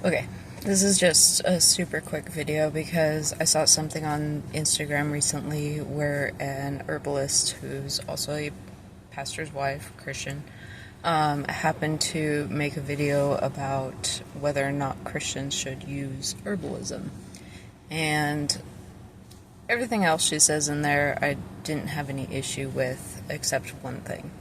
Okay, this is just a super quick video because I saw something on Instagram recently where an herbalist who's also a pastor's wife, Christian, happened to make a video about whether or not Christians should use herbalism. And everything else she says in there, I didn't have any issue with except one thing.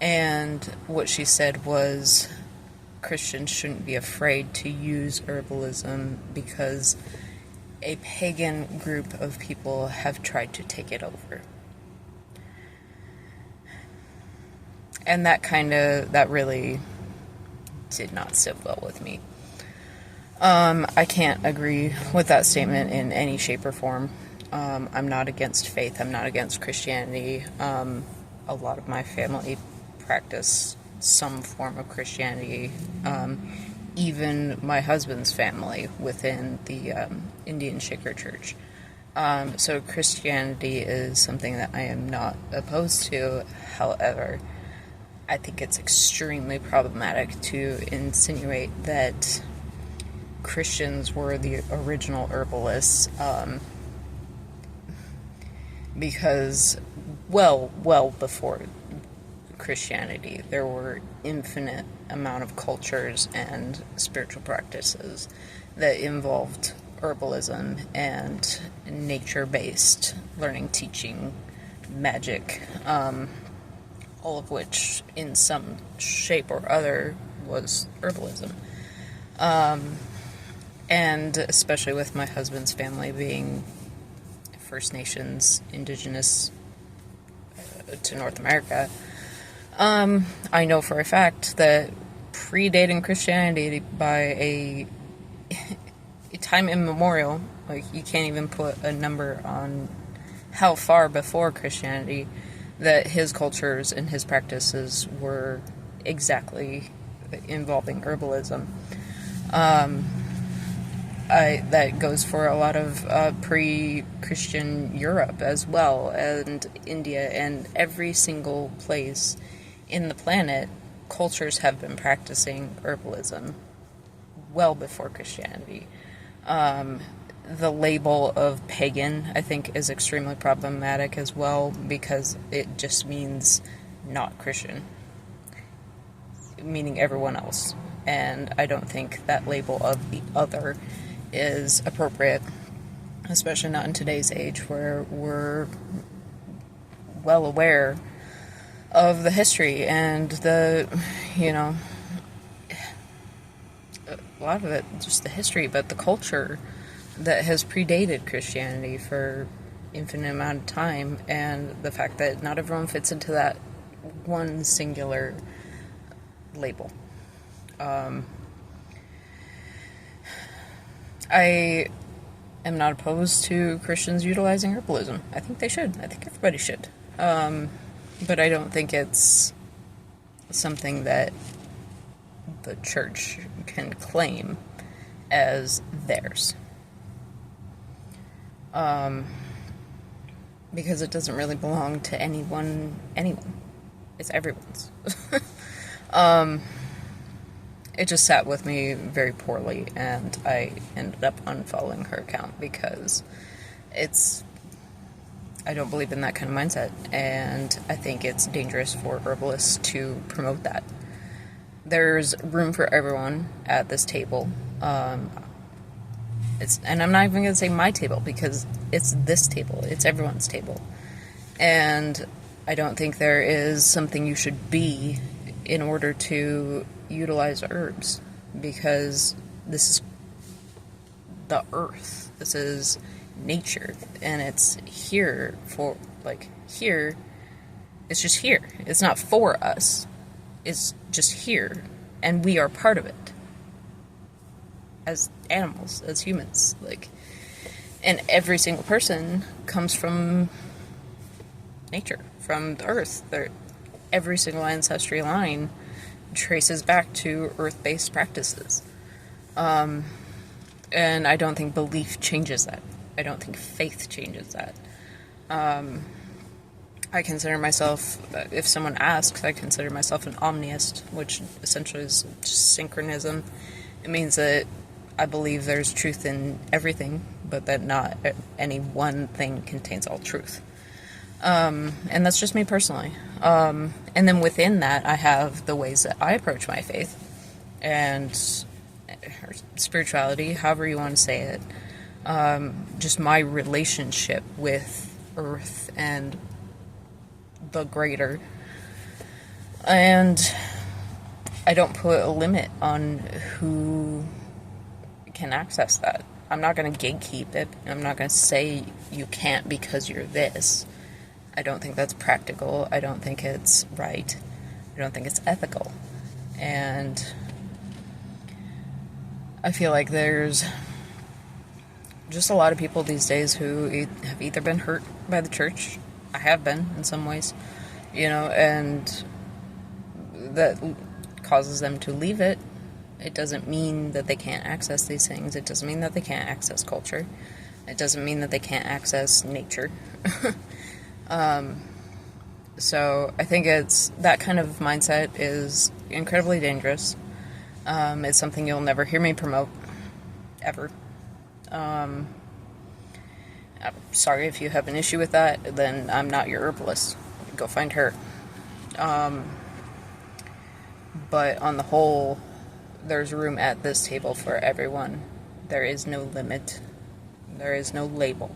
And what she said was Christians shouldn't be afraid to use herbalism because a pagan group of people have tried to take it over. And that really did not sit well with me. I can't agree with that statement in any shape or form. I'm not against faith. I'm not against Christianity. A lot of my family practice some form of Christianity. Even my husband's family within the Indian Shaker Church. So Christianity is something that I am not opposed to. However, I think it's extremely problematic to insinuate that Christians were the original herbalists, because well before Christianity, there were infinite amount of cultures and spiritual practices that involved herbalism and nature-based learning, teaching, magic, all of which in some shape or other was herbalism. And especially with my husband's family being First Nations, indigenous to North America, I know for a fact that predating Christianity by a time immemorial, like you can't even put a number on how far before Christianity, that his cultures and his practices were exactly involving herbalism. That goes for a lot of pre-Christian Europe as well, and India, and every single place in the planet, cultures have been practicing herbalism well before Christianity. The label of pagan, I think, is extremely problematic as well because it just means not Christian, meaning everyone else. And I don't think that label of the other is appropriate, especially not in today's age where we're well aware of the history and a lot of it, just the history, but the culture that has predated Christianity for infinite amount of time, and the fact that not everyone fits into that one singular label. I am not opposed to Christians utilizing herbalism. I think they should. I think everybody should. But I don't think it's something that the church can claim as theirs. Because it doesn't really belong to anyone. It's everyone's. It just sat with me very poorly, and I ended up unfollowing her account because I don't believe in that kind of mindset, and I think it's dangerous for herbalists to promote that. There's room for everyone at this table. And I'm not even going to say my table because it's this table. It's everyone's table. And I don't think there is something you should be in order to utilize herbs, because this is the earth. This is nature, and it's here for, here, it's just here. It's not for us. It's just here, and we are part of it. As animals, as humans, and every single person comes from nature, from the earth. Every single ancestry line traces back to earth-based practices. And I don't think belief changes that. I don't think faith changes that. I consider myself, if someone asks, I consider myself an omniist, which essentially is just synchronism. It means that I believe there's truth in everything, but that not any one thing contains all truth. And that's just me personally. And then within that, I have the ways that I approach my faith and spirituality, however you want to say it. Just my relationship with Earth and the greater. And I don't put a limit on who can access that. I'm not going to gatekeep it. I'm not going to say you can't because you're this. I don't think that's practical. I don't think it's right. I don't think it's ethical. And I feel like there's just a lot of people these days who have either been hurt by the church. I have been in some ways, and that causes them to leave it. It doesn't mean that they can't access these things. It doesn't mean that they can't access culture. It doesn't mean that they can't access nature. So I think it's that kind of mindset is incredibly dangerous. It's something you'll never hear me promote, ever. I'm sorry if you have an issue with that, then I'm not your herbalist. Go find her. But on the whole, there's room at this table for everyone. There is no limit. There is no label.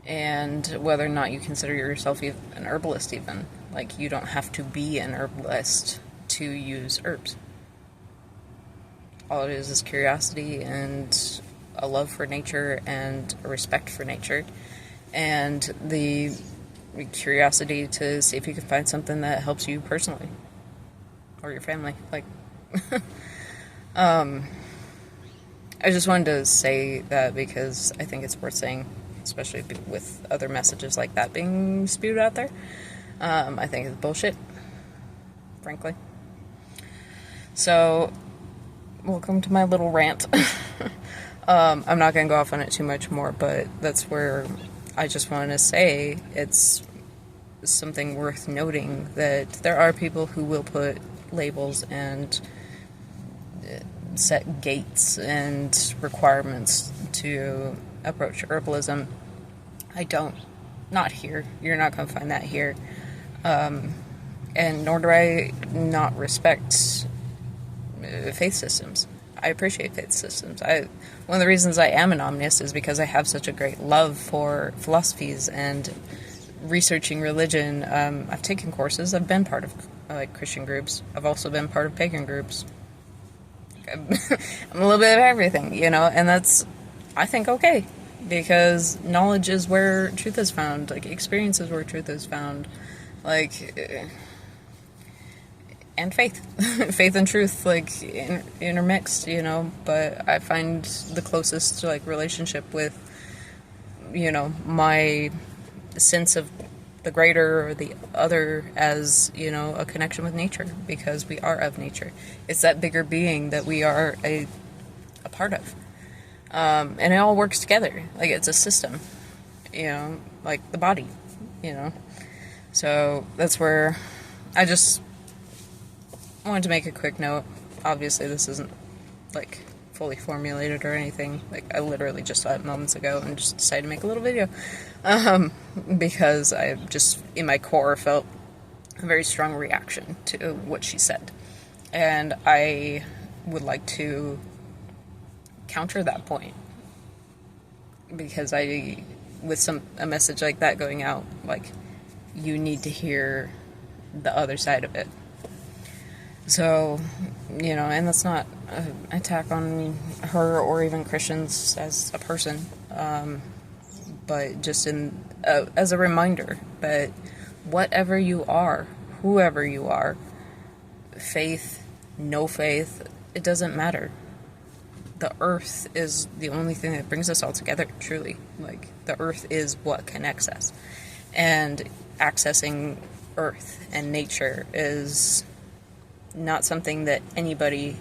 And whether or not you consider yourself an herbalist even, like, you don't have to be an herbalist to use herbs. All it is curiosity and a love for nature and a respect for nature, and the curiosity to see if you can find something that helps you personally or your family. Like, I just wanted to say that because I think it's worth saying, especially with other messages like that being spewed out there. I think it's bullshit, frankly. So, welcome to my little rant. I'm not going to go off on it too much more, but that's where I just want to say it's something worth noting that there are people who will put labels and set gates and requirements to approach herbalism. I don't. Not here. You're not going to find that here. And nor do I not respect faith systems. I appreciate faith systems. One of the reasons I am an omnist is because I have such a great love for philosophies and researching religion. I've taken courses. I've been part of Christian groups. I've also been part of pagan groups. I'm a little bit of everything, and that's, I think, okay, because knowledge is where truth is found. Like, experience is where truth is found. And faith. Faith and truth, intermixed, but I find the closest, relationship with, my sense of the greater or the other as, a connection with nature, because we are of nature. It's that bigger being that we are a part of. And it all works together. Like, it's a system, like the body, So that's where I just wanted to make a quick note. Obviously, this isn't, fully formulated or anything. I literally just saw it moments ago and just decided to make a little video. Because I just, in my core, felt a very strong reaction to what she said. And I would like to counter that point. Because with a message like that going out, you need to hear the other side of it. So, and that's not an attack on her or even Christians as a person, but just as a reminder that whatever you are, whoever you are, faith, no faith, it doesn't matter. The earth is the only thing that brings us all together, truly. The earth is what connects us. And accessing earth and nature is not something that anybody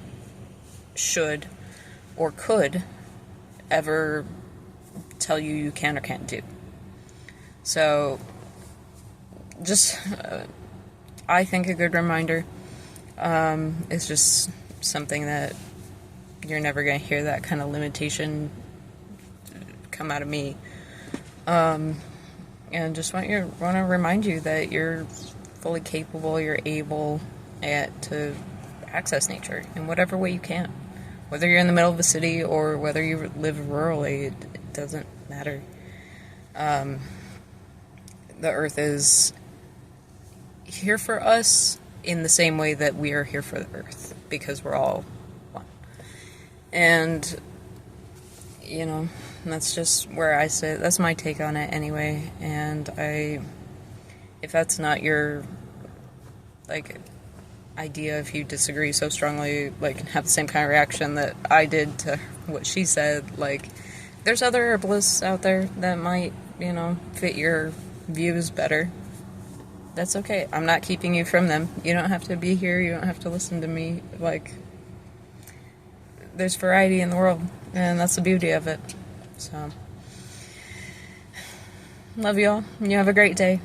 should or could ever tell you can or can't do. So, just, I think a good reminder is just something that, you're never going to hear that kind of limitation come out of me. And just want to remind you that you're fully capable, you're able to access nature in whatever way you can. Whether you're in the middle of a city or whether you live rurally, it doesn't matter. The earth is here for us in the same way that we are here for the earth, because we're all one. And, you know, that's just where I sit. That's my take on it anyway. And if that's not your, like, idea, if you disagree so strongly, like, have the same kind of reaction that I did to what she said, like, there's other herbalists out there that might, you know, fit your views better. That's okay. I'm not keeping you from them. You don't have to be here. You don't have to listen to me. Like, there's variety in the world, and that's the beauty of it. So, love y'all. You have a great day.